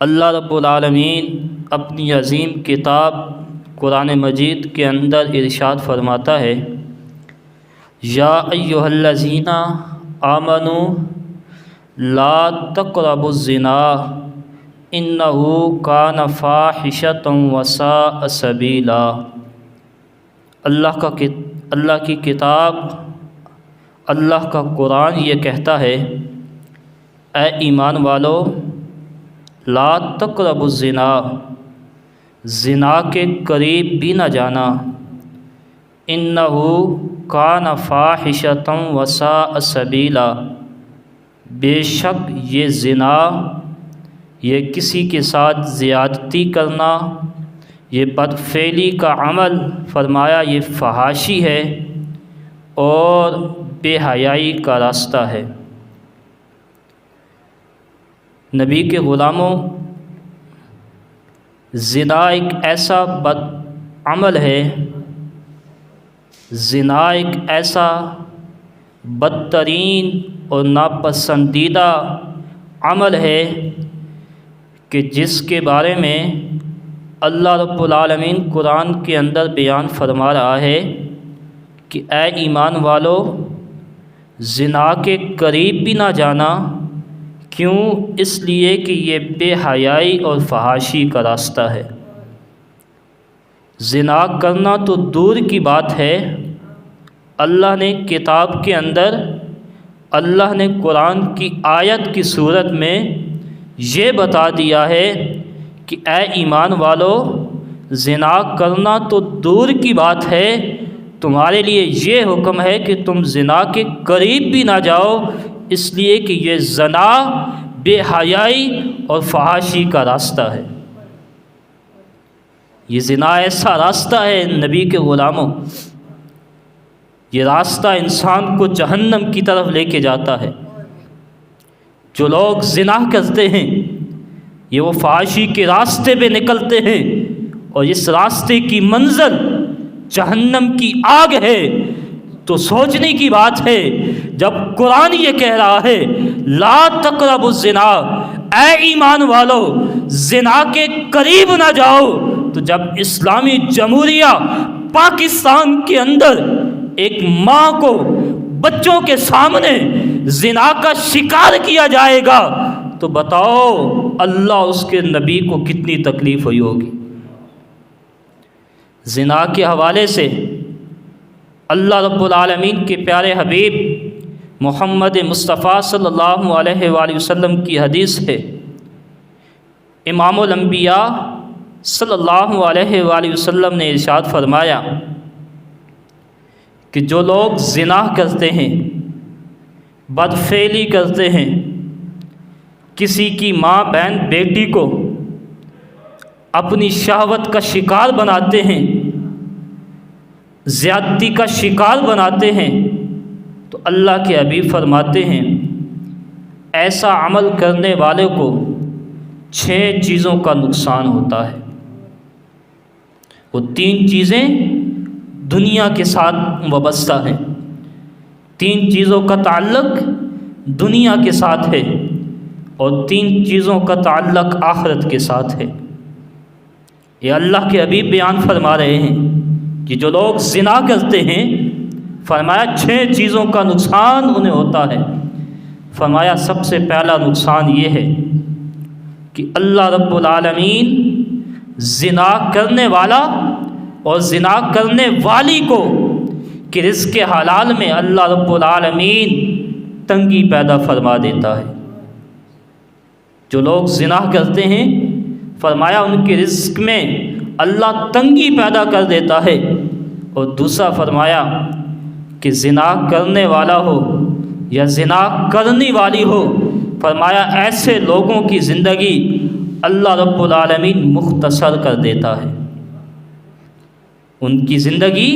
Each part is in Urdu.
اللہ رب العالمین اپنی عظیم کتاب قرآن مجید کے اندر ارشاد فرماتا ہے، یا ایھا الذین آمنوا لا تقربوا الزنا انہ کان فاحشۃ وساء سبیلا۔ اللہ کی کتاب، اللہ کا قرآن یہ کہتا ہے، اے ایمان والو، لا تقربوا الزنا، زنا کے قریب بھی نہ جانا، انہ کان فاحشۃ وساء سبیلا، بے شک یہ زنا، یہ کسی کے ساتھ زیادتی کرنا، یہ بدفعلی کا عمل، فرمایا یہ فحاشی ہے اور بے حیائی کا راستہ ہے۔ نبی کے غلاموں، زنا ایک ایسا بد عمل ہے، زنا ایک ایسا بدترین اور ناپسندیدہ عمل ہے کہ جس کے بارے میں اللہ رب العالمین قرآن کے اندر بیان فرما رہا ہے کہ اے ایمان والو، زنا کے قریب بھی نہ جانا۔ کیوں؟ اس لیے کہ یہ بے حیائی اور فحاشی کا راستہ ہے۔ زنا کرنا تو دور کی بات ہے، اللہ نے کتاب کے اندر، اللہ نے قرآن کی آیت کی صورت میں یہ بتا دیا ہے کہ اے ایمان والو، زنا کرنا تو دور کی بات ہے، تمہارے لیے یہ حکم ہے کہ تم زنا کے قریب بھی نہ جاؤ، اس لیے کہ یہ زنا بے حیائی اور فحاشی کا راستہ ہے۔ یہ زنا ایسا راستہ ہے نبی کے غلاموں، یہ راستہ انسان کو جہنم کی طرف لے کے جاتا ہے۔ جو لوگ زنا کرتے ہیں، یہ وہ فحاشی کے راستے پہ نکلتے ہیں، اور اس راستے کی منزل جہنم کی آگ ہے۔ تو سوچنے کی بات ہے، جب قرآن یہ کہہ رہا ہے لا تقربوا الزنا، اے ایمان والو زنا کے قریب نہ جاؤ، تو جب اسلامی جمہوریہ پاکستان کے اندر ایک ماں کو بچوں کے سامنے زنا کا شکار کیا جائے گا تو بتاؤ اللہ اس کے نبی کو کتنی تکلیف ہوئی ہوگی۔ زنا کے حوالے سے اللہ رب العالمین کے پیارے حبیب محمد مصطفیٰ صلی اللہ علیہ وآلہ وسلم کی حدیث ہے، امام الانبیاء صلی اللہ علیہ وآلہ وسلم نے ارشاد فرمایا کہ جو لوگ زنا کرتے ہیں، بدفعلی کرتے ہیں، کسی کی ماں بہن بیٹی کو اپنی شہوت کا شکار بناتے ہیں، زیادتی کا شکار بناتے ہیں، تو اللہ کے حبیب فرماتے ہیں ایسا عمل کرنے والے کو 6 چیزوں کا نقصان ہوتا ہے۔ وہ 3 چیزیں دنیا کے ساتھ وابستہ ہیں، 3 چیزوں کا تعلق دنیا کے ساتھ ہے اور 3 چیزوں کا تعلق آخرت کے ساتھ ہے۔ یہ اللہ کے حبیب بیان فرما رہے ہیں کہ جو لوگ زنا کرتے ہیں، فرمایا 6 چیزوں کا نقصان انہیں ہوتا ہے۔ فرمایا سب سے پہلا نقصان یہ ہے کہ اللہ رب العالمین زنا کرنے والا اور زنا کرنے والی کو کہ رزق حلال میں اللہ رب العالمین تنگی پیدا فرما دیتا ہے۔ جو لوگ زنا کرتے ہیں، فرمایا ان کے رزق میں اللہ تنگی پیدا کر دیتا ہے۔ اور دوسرا فرمایا کہ زنا کرنے والا ہو یا زنا کرنے والی ہو، فرمایا ایسے لوگوں کی زندگی اللہ رب العالمین مختصر کر دیتا ہے، ان کی زندگی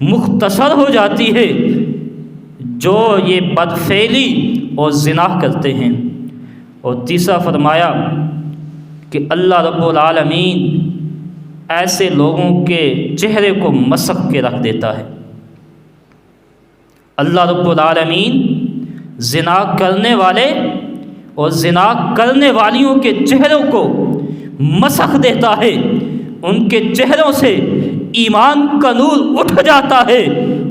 مختصر ہو جاتی ہے جو یہ بدفعلی اور زنا کرتے ہیں۔ اور تیسرا فرمایا کہ اللہ رب العالمین ایسے لوگوں کے چہرے کو مسخ کے رکھ دیتا ہے۔ اللہ رب العالمین زنا کرنے والے اور زنا کرنے والیوں کے چہروں کو مسخ دیتا ہے، ان کے چہروں سے ایمان کا نور اٹھ جاتا ہے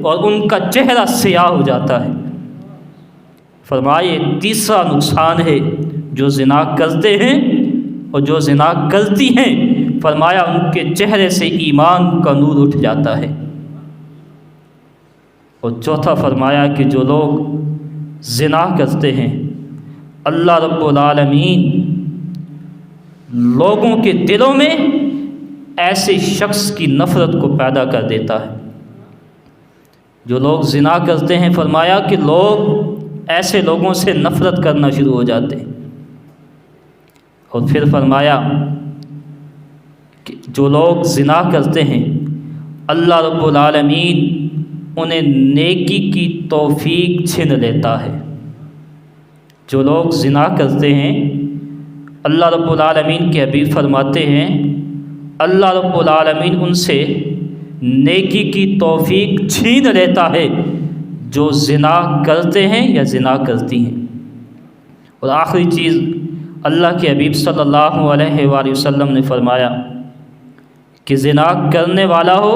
اور ان کا چہرہ سیاہ ہو جاتا ہے۔ فرمائے تیسرا نقصان ہے جو زنا کرتے ہیں اور جو زنا کرتی ہیں، فرمایا ان کے چہرے سے ایمان کا نور اٹھ جاتا ہے۔ اور چوتھا فرمایا کہ جو لوگ زنا کرتے ہیں، اللہ رب العالمین لوگوں کے دلوں میں ایسے شخص کی نفرت کو پیدا کر دیتا ہے۔ جو لوگ زنا کرتے ہیں، فرمایا کہ لوگ ایسے لوگوں سے نفرت کرنا شروع ہو جاتے ہیں۔ اور پھر فرمایا کہ جو لوگ زنا کرتے ہیں، اللہ رب العالمین انہیں نیکی کی توفیق چھین لیتا ہے۔ جو لوگ زنا کرتے ہیں، اللہ رب العالمین کے حبیب فرماتے ہیں اللہ رب العالمین ان سے نیکی کی توفیق چھین لیتا ہے جو زنا کرتے ہیں یا زنا کرتی ہیں۔ اور آخری چیز، اللہ کے حبیب صلی اللہ علیہ وآلہ وسلم نے فرمایا کہ زنا کرنے والا ہو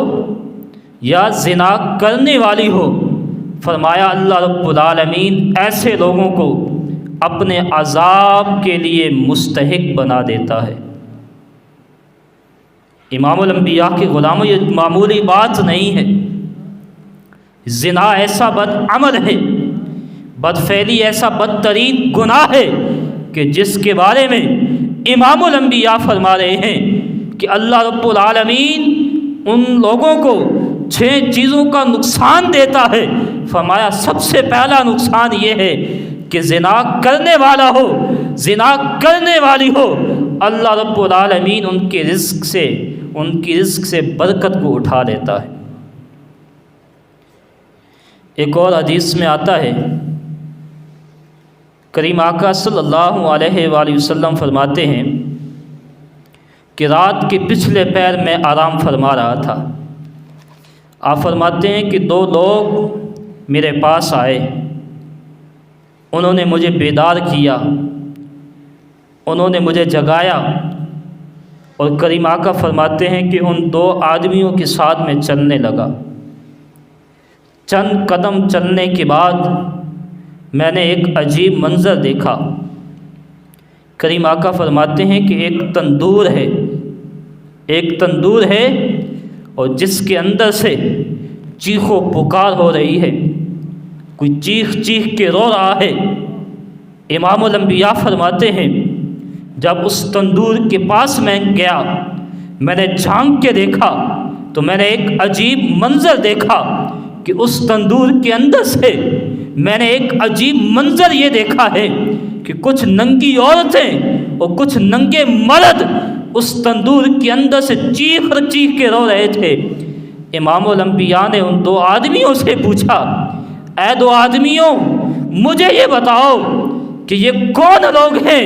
یا زنا کرنے والی ہو، فرمایا اللہ رب العالمین ایسے لوگوں کو اپنے عذاب کے لیے مستحق بنا دیتا ہے۔ امام الانبیاء کے غلاموں، یہ معمولی بات نہیں ہے۔ زنا ایسا بد عمل ہے، بدفعلی ایسا بدترین گناہ ہے کہ جس کے بارے میں امام الانبیاء فرما رہے ہیں کہ اللہ رب العالمین ان لوگوں کو 6 چیزوں کا نقصان دیتا ہے۔ فرمایا سب سے پہلا نقصان یہ ہے کہ زنا کرنے والا ہو، زنا کرنے والی ہو، اللہ رب العالمین ان کی رزق سے برکت کو اٹھا لیتا ہے۔ ایک اور حدیث میں آتا ہے، کریم آقا صلی اللہ علیہ وآلہ وسلم فرماتے ہیں کہ رات کے پچھلے پہر میں آرام فرما رہا تھا۔ آپ فرماتے ہیں کہ 2 لوگ میرے پاس آئے، انہوں نے مجھے بیدار کیا، انہوں نے مجھے جگایا، اور کریم آقا فرماتے ہیں کہ ان 2 آدمیوں کے ساتھ میں چلنے لگا۔ چند قدم چلنے کے بعد میں نے ایک عجیب منظر دیکھا۔ کریم آقا فرماتے ہیں کہ ایک تندور ہے اور جس کے اندر سے چیخ و پکار ہو رہی ہے، کوئی چیخ کے رو رہا ہے۔ امام الانبیاء فرماتے ہیں جب اس تندور کے پاس میں گیا، میں نے جھانک کے دیکھا تو میں نے ایک عجیب منظر دیکھا کہ اس تندور کے اندر سے میں نے ایک عجیب منظر یہ دیکھا ہے کہ کچھ ننگی عورتیں اور کچھ ننگے مرد اس تندور کے اندر سے چیخ کے رو رہے تھے۔ امام الانبیاء نے ان 2 آدمیوں سے پوچھا، اے 2 آدمیوں، مجھے یہ بتاؤ کہ یہ کون لوگ ہیں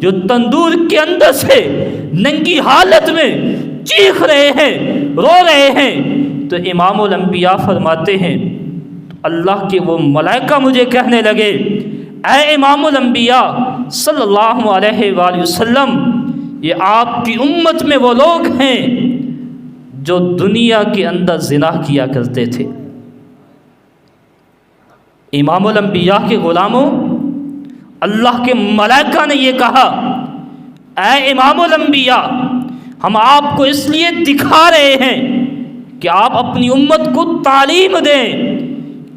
جو تندور کے اندر سے ننگی حالت میں چیخ رہے ہیں، رو رہے ہیں؟ تو امام الانبیاء فرماتے ہیں اللہ کے وہ ملائکہ مجھے کہنے لگے، اے امام الانبیاء صلی اللہ علیہ وآلہ وسلم، یہ آپ کی امت میں وہ لوگ ہیں جو دنیا کے اندر زنا کیا کرتے تھے۔ امام الانبیاء کے غلاموں، اللہ کے ملائکہ نے یہ کہا، اے امام الانبیاء، ہم آپ کو اس لیے دکھا رہے ہیں کہ آپ اپنی امت کو تعلیم دیں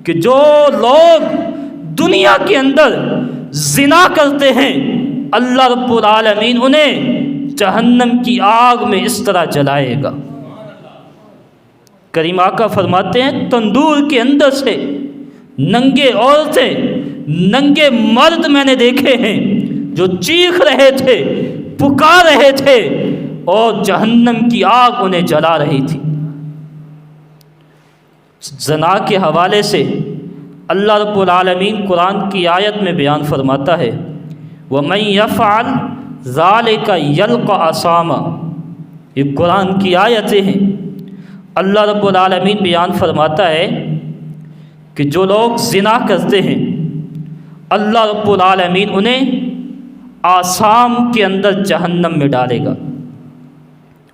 کہ جو لوگ دنیا کے اندر زنا کرتے ہیں، اللہ رب العالمین انہیں جہنم کی آگ میں اس طرح جلائے گا۔ کریم آقا فرماتے ہیں تندور کے اندر سے ننگے عورتیں، ننگے مرد میں نے دیکھے ہیں جو چیخ رہے تھے، پکار رہے تھے، اور جہنم کی آگ انہیں جلا رہی تھی۔ زنا کے حوالے سے اللہ رب العالمین قرآن کی آیت میں بیان فرماتا ہے، وَمَن يَفْعَلْ ذَلِكَ يَلْقَ أَثَامًا۔ یہ قرآن کی آیتیں ہیں۔ اللہ رب العالمین بیان فرماتا ہے کہ جو لوگ زنا کرتے ہیں، اللہ رب العالمین انہیں آثام کے اندر جہنم میں ڈالے گا۔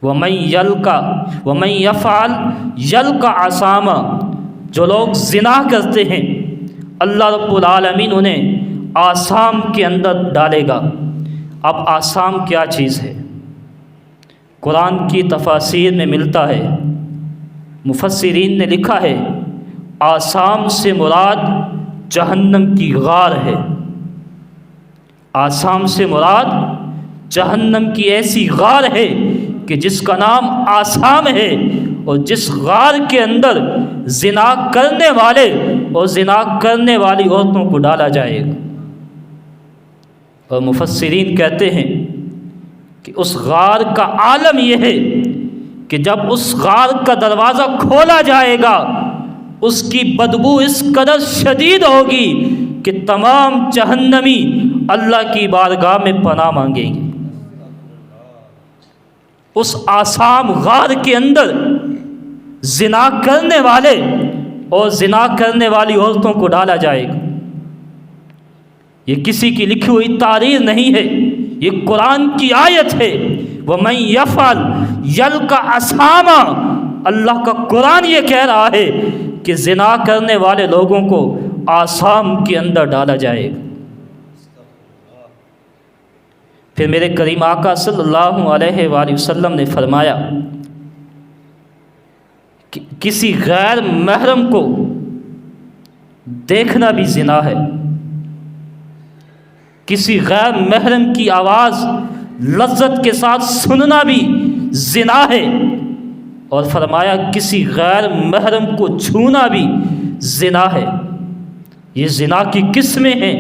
وَمَن يَفْعَلْ يَلْقَ عَصَامًا، جو لوگ زنا کرتے ہیں اللہ رب العالمین انہیں آثام کے اندر ڈالے گا۔ اب آثام کیا چیز ہے؟ قرآن کی تفاسیر میں ملتا ہے، مفسرین نے لکھا ہے آثام سے مراد جہنم کی غار ہے۔ آثام سے مراد جہنم کی ایسی غار ہے کہ جس کا نام آثام ہے، اور جس غار کے اندر زنا کرنے والے اور زنا کرنے والی عورتوں کو ڈالا جائے گا۔ اور مفسرین کہتے ہیں کہ اس غار کا عالم یہ ہے کہ جب اس غار کا دروازہ کھولا جائے گا اس کی بدبو اس قدر شدید ہوگی کہ تمام جہنمی اللہ کی بارگاہ میں پناہ مانگیں گے۔ اس آثام غار کے اندر زنا کرنے والے اور زنا کرنے والی عورتوں کو ڈالا جائے گا۔ یہ کسی کی لکھی ہوئی تحریر نہیں ہے، یہ قرآن کی آیت ہے۔ وَمَن يَفْعَلْ يَلْقَ عَصَامًا، اللہ کا قرآن یہ کہہ رہا ہے کہ زنا کرنے والے لوگوں کو آثام کے اندر ڈالا جائے گا۔ پھر میرے کریم آقا صلی اللہ علیہ وآلہ وسلم نے فرمایا کہ کسی غیر محرم کو دیکھنا بھی زنا ہے، کسی غیر محرم کی آواز لذت کے ساتھ سننا بھی زنا ہے، اور فرمایا کسی غیر محرم کو چھونا بھی زنا ہے۔ یہ زنا کی قسمیں ہیں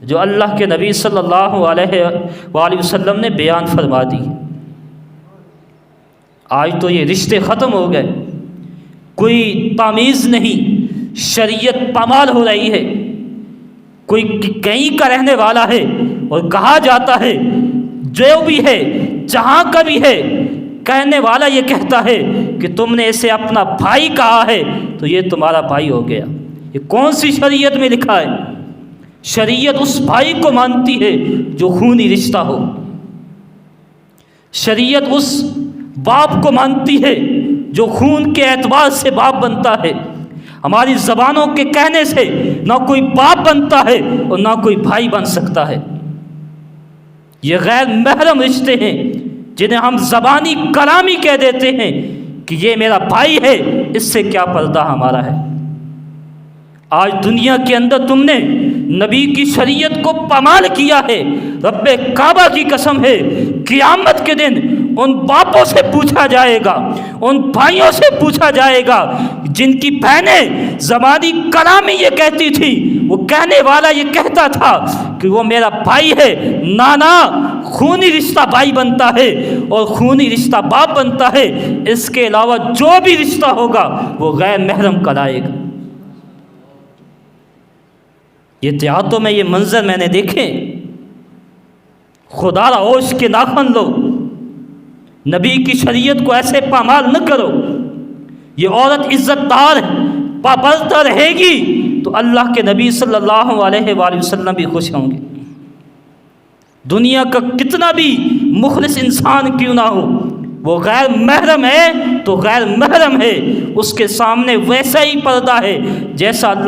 جو اللہ کے نبی صلی اللہ علیہ وآلہ وسلم نے بیان فرما دی۔ آج تو یہ رشتے ختم ہو گئے، کوئی تمیز نہیں، شریعت پامال ہو رہی ہے۔ کوئی کہیں کا رہنے والا ہے اور کہا جاتا ہے جو بھی ہے جہاں کا بھی ہے، کہنے والا یہ کہتا ہے کہ تم نے اسے اپنا بھائی کہا ہے تو یہ تمہارا بھائی ہو گیا۔ یہ کون سی شریعت میں لکھا ہے؟ شریعت اس بھائی کو مانتی ہے جو خونی رشتہ ہو، شریعت اس باپ کو مانتی ہے جو خون کے اعتبار سے باپ بنتا ہے۔ ہماری زبانوں کے کہنے سے نہ کوئی باپ بنتا ہے اور نہ کوئی بھائی بن سکتا ہے۔ یہ غیر محرم رشتے ہیں جنہیں ہم زبانی کلامی کہہ دیتے ہیں کہ یہ میرا بھائی ہے، اس سے کیا پردہ ہمارا ہے۔ آج دنیا کے اندر تم نے نبی کی شریعت کو پامال کیا ہے۔ رب کعبہ کی قسم ہے، قیامت کے دن ان باپوں سے پوچھا جائے گا، ان بھائیوں سے پوچھا جائے گا جن کی بہنیں زبانی کلامی یہ کہتی تھی، وہ کہنے والا یہ کہتا تھا کہ وہ میرا بھائی ہے۔ نانا، خونی رشتہ بھائی بنتا ہے اور خونی رشتہ باپ بنتا ہے، اس کے علاوہ جو بھی رشتہ ہوگا وہ غیر محرم کہلائے گا۔ یہ دیہاتوں میں یہ منظر میں نے دیکھے، خدا را ہوش کے ناخن لو، نبی کی شریعت کو ایسے پامال نہ کرو۔ یہ عورت عزت دار پابرتہ رہے گی تو اللہ کے نبی صلی اللہ علیہ وآلہ وسلم بھی خوش ہوں گے۔ دنیا کا کتنا بھی مخلص انسان کیوں نہ ہو، وہ غیر محرم ہے تو غیر محرم ہے، اس کے سامنے ویسا ہی پردہ ہے جیسا اللہ